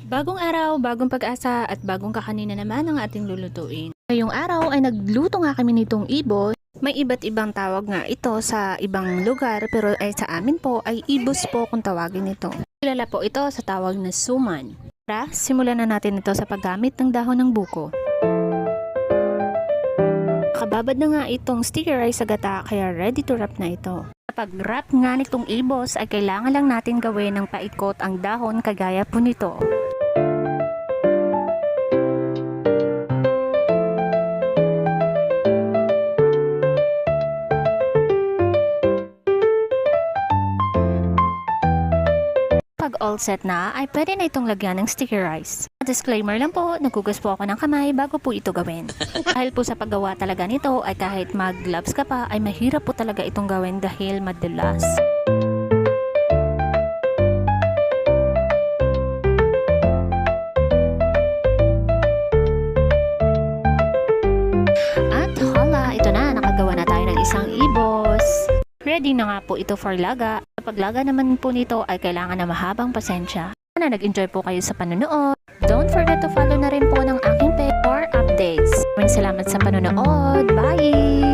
Bagong araw, bagong pag-asa at bagong kakanin na naman ang ating lulutuin. Ngayong araw ay nagluto nga kami nitong ibos. May iba't ibang tawag nga ito sa ibang lugar pero ay sa amin po ay ibos po kung tawagin ito. Kilala po ito sa tawag na suman. Tara, simulan na natin ito sa paggamit ng dahon ng buko. Kababad na nga itong sticky rice sa gata kaya ready to wrap na ito. Kapag wrap nga nitong ibos ay kailangan lang natin gawin ng paikot ang dahon kagaya po nito. Pag all set na, ay pwede na itong lagyan ng sticky rice. Disclaimer lang po, naghugas po ako ng kamay bago po ito gawin. Dahil po sa paggawa talaga nito ay kahit mag-gloves ka pa ay mahirap po talaga itong gawin dahil madulas. At hala, ito na, nakagawa na tayo ng isang ibos. Ready na nga po ito for laga. Kapag laga naman po nito ay kailangan na mahabang pasensya. Sana nag-enjoy po kayo sa panonood. Don't forget to follow na rin po ng aking page for updates. Maraming salamat sa panonood. Bye!